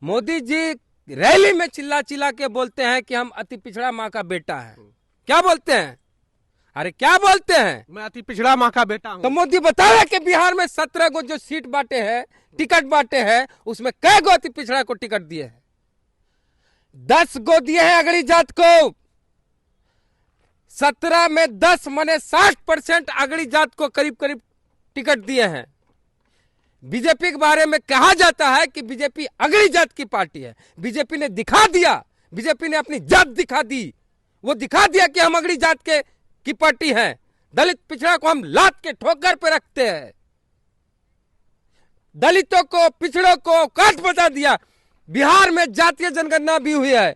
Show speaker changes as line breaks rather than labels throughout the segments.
Modi ji rally में चिल्ला चिल्ला के बोलते हैं कि हम अति पिछड़ा माँ का बेटा है। क्या बोलते हैं? अरे क्या बोलते हैं?
मैं अति पिछड़ा माँ का बेटा हूँ।
तो मोदी बताया कि बिहार में 17 को जो सीट बांटे हैं, टिकट बांटे हैं, उसमें कै गो अति पिछड़ा को टिकट दिए हैं? 10 गो दिए हैं अगड़ी जात को। 17 में 10 माने 60% अगड़ी जात को करीब करीब टिकट दिए हैं। बीजेपी के बारे में कहा जाता है कि बीजेपी अगड़ी जात की पार्टी है। बीजेपी ने दिखा दिया, बीजेपी ने अपनी जात दिखा दी। वो दिखा दिया कि हम अगड़ी जात के की पार्टी है। दलित पिछड़ा को हम लात के ठोकर पे रखते हैं। दलितों को, पिछड़ों को काट बता दिया। बिहार में जातीय जनगणना भी हुई है।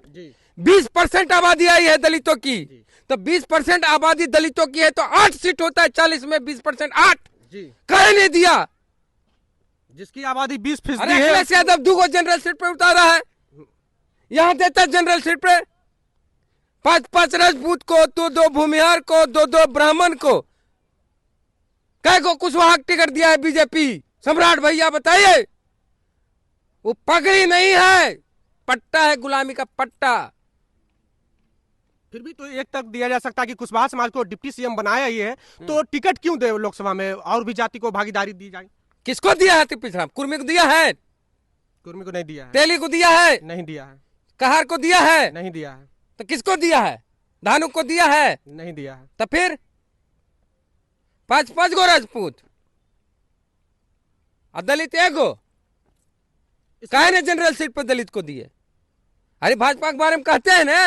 20% आबादी आई है दलितों की। तो 20% आबादी दलितों की है तो 8 सीट होता है। 40 में 20% 8 कहे नहीं दिया।
जिसकी आबादी 20%
अरे
है।
अखिलेश यादव 2 जनरल सीट पे उतारा है, यहां देता जनरल सीट पे 5-5 राजपूत को, 2-2 भूमिहार को, 2-2 ब्राह्मण को। कै को कुशवाहा टिकट दिया है बीजेपी? सम्राट भैया बताइए। वो पगड़ी नहीं है, पट्टा है, गुलामी का पट्टा।
फिर भी तो एक तक दिया जा सकता है कि कुशवाहा समाज को डिप्टी सीएम बनाया ही है, तो टिकट क्यों दे लोकसभा में? और भी जाति को भागीदारी दी जाए।
किसको दिया है? पिछड़ा कुर्मी को दिया है,
कुर्मी को नहीं दिया है,
तेली को दिया है,
नहीं दिया है,
कहार को दिया है,
नहीं दिया है,
तो किसको दिया है? धानु को दिया है,
नहीं दिया है।
तो फिर 5-5 गो राजपूत और दलित 1 गो। काहे ने जनरल सीट पर दलित को दिए? अरे भाजपा के बारे में कहते हैं ना,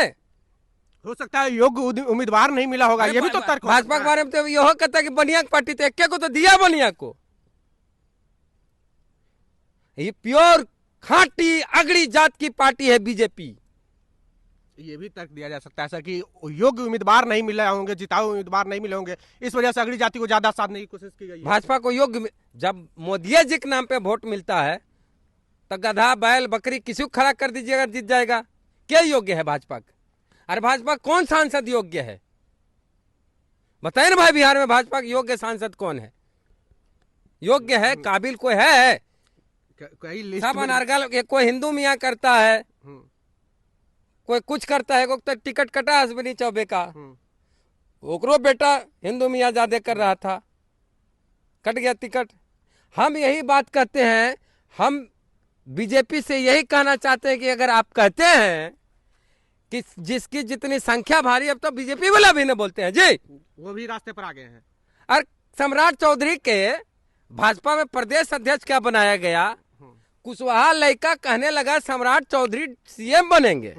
हो सकता है योग्य उम्मीदवार नहीं मिला होगा, ये भी तो तर्क।
भाजपा के बारे में तो यह कहता है कि बनिया की पार्टी, तो 1 को तो दिया बनिया को। ये प्योर खाटी अगड़ी जात की पार्टी है बीजेपी।
ये भी तर्क दिया जा सकता है सर कि योग्य उम्मीदवार नहीं मिले होंगे, जिताऊ उम्मीदवार नहीं मिले होंगे, इस वजह से अगड़ी जाति को ज्यादा साधने की कोशिश की गई है।
भाजपा को योग्य, जब मोदी जी के नाम पे वोट मिलता है तो गधा बैल बकरी किसी को खड़ा कर दीजिए, अगर जीत जाएगा। क्या योग्य है भाजपा का? अरे भाजपा कौन सांसद योग्य है बताइए ना भाई? बिहार में भाजपा के योग्य सांसद कौन है? योग्य है, काबिल कोई है? सब अनारगल, कोई हिंदू मियाँ करता है, कोई कुछ करता है, कोई तो टिकट कटा अश्विनी चौबे का, ओकरो बेटा हिंदू मियाँ ज्यादा कर रहा था, कट गया टिकट। हम यही बात कहते हैं, हम बीजेपी से यही कहना चाहते हैं कि अगर आप कहते हैं कि जिसकी जितनी संख्या भारी, अब तो बीजेपी वाला भी न बोलते हैं जी,
वो भी रास्ते पर आ गए हैं।
और सम्राट चौधरी के भाजपा में प्रदेश अध्यक्ष क्या बनाया गया? कुशवाहा लड़का कहने लगा सम्राट चौधरी सीएम बनेंगे।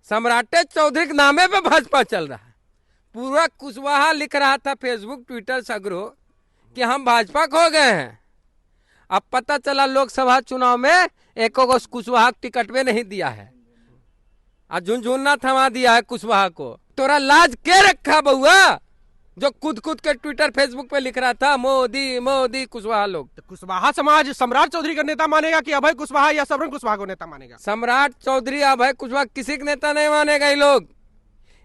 सम्राट चौधरी के नामे पे भाजपा चल रहा है। पूरा कुशवाहा लिख रहा था फेसबुक, ट्विटर, सगरो कि हम भाजपा को हो गए हैं। अब पता चला लोकसभा चुनाव में 1 को कुशवाहा टिकट में नहीं दिया है, और झुनझुना थमा दिया है कुशवाहा को। तोरा लाज के रखा बउआ, जो कूद कूद के ट्विटर फेसबुक पे लिख रहा था मोदी मोदी कुशवाहा लोग।
तो कुशवाहा समाज सम्राट चौधरी का नेता मानेगा कि अभय कुशवाहा या सबरन कुशवाहा को नेता मानेगा?
सम्राट चौधरी, अभय कुशवाहा किसी के नेता नहीं मानेगा।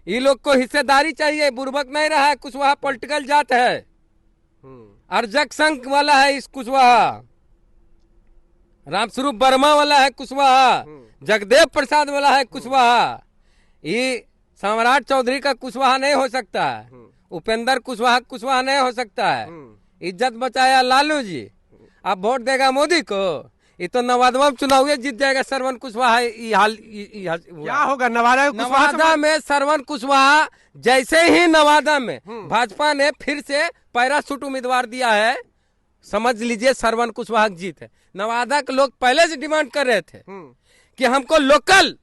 ये लोग को हिस्सेदारी चाहिए, बुर्बक नहीं रहा है। कुशवाहा पॉलिटिकल जात है, अर्जक संघ वाला है इस कुशवाहा, रामस्वरूप वर्मा वाला है कुशवाहा, जगदेव प्रसाद वाला है कुशवाहा। ये सम्राट चौधरी का कुशवाहा नहीं हो सकता है, उपेंद्र कुशवाहा नहीं हो सकता है। इज्जत बचाया लालू जी, अब वोट देगा मोदी को। ये तो नवादा में चुनाव जीत जाएगा श्रवण कुशवाहा।
क्या होगा
नवादा में? श्रवण कुशवाहा जैसे ही नवादा में भाजपा ने फिर से पैराशूट उम्मीदवार दिया है, समझ लीजिए श्रवण कुशवाहा की जीत है। नवादा के लोग पहले से डिमांड कर रहे थे कि हमको लोकल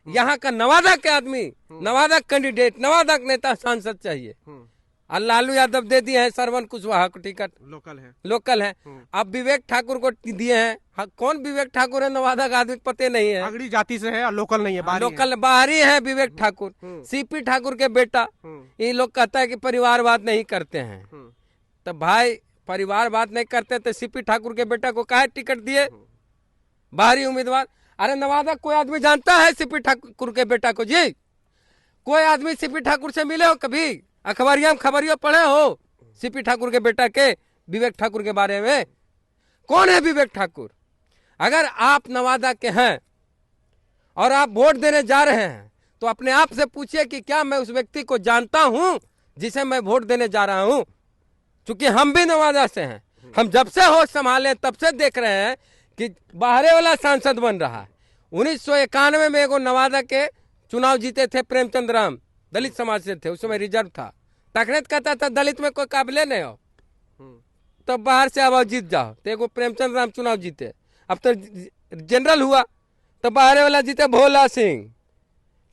यहाँ का नवादा के आदमी, नवादा कैंडिडेट, नवादा का नेता, सांसद चाहिए। और लालू यादव दे दिए हैं श्रवण कुशवाहा को टिकट, लोकल है। अब विवेक ठाकुर को दिए हैं। कौन विवेक ठाकुर है? नवादा का आदमी पते नहीं है,
अगड़ी जाति से है, लोकल नहीं है,
लोकल बाहरी है विवेक ठाकुर, सीपी ठाकुर के बेटा। ये लोग कहता है कि परिवारवाद नहीं करते हैं। तो भाई परिवारवाद नहीं करते तो सीपी ठाकुर के बेटा को काहे टिकट दिए? बाहरी उम्मीदवार। अरे नवादा कोई आदमी जानता है सीपी ठाकुर के बेटा को जी? कोई आदमी सीपी ठाकुर से मिले हो कभी? अखबारिया में खबरिया पढ़े हो सीपी ठाकुर के बेटा के, विवेक ठाकुर के बारे में? कौन है विवेक ठाकुर? अगर आप नवादा के हैं और आप वोट देने जा रहे हैं तो अपने आप से पूछिए कि क्या मैं उस व्यक्ति को जानता हूं जिसे मैं वोट देने जा रहा हूं। क्योंकि हम भी नवादा से हैं, हम जब से होश संभाले तब से देख रहे हैं कि बाहरे वाला सांसद बन रहा है। 1991 में एगो नवादा के चुनाव जीते थे प्रेमचंद राम, दलित समाज से थे, उस समय रिजर्व था। तकनीत कहता था दलित में कोई काबिले नहीं हो तब बाहर से आवाज जीत जाओ, तो एगो प्रेमचंद राम चुनाव जीते। अब तो जनरल हुआ तो बाहर वाला जीते भोला सिंह,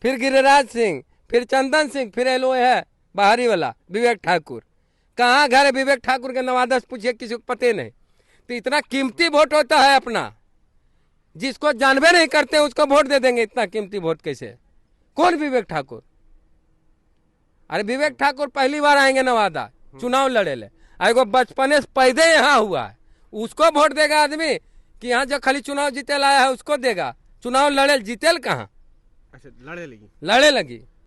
फिर गिरिराज सिंह, फिर चंदन सिंह, फिर एलो है बाहरी वाला विवेक ठाकुर। कहाँ घर है विवेक ठाकुर के नवादा से पूछिए, किसी को पते नहीं। तो इतना कीमती वोट होता है अपना, जिसको जानबे नहीं करते उसको वोट दे देंगे। इतना कीमती वोट कैसे? कौन विवेक ठाकुर? अरे विवेक ठाकुर पहली बार आएंगे नवादा चुनाव लड़े ले, एगो बचपने से पैदे यहाँ हुआ है, उसको वोट देगा आदमी कि यहाँ जो खाली चुनाव जीते लाया है उसको देगा? चुनाव लड़े जीतेल कहाँ?
अच्छा, लड़े लगी।
लड़े लगी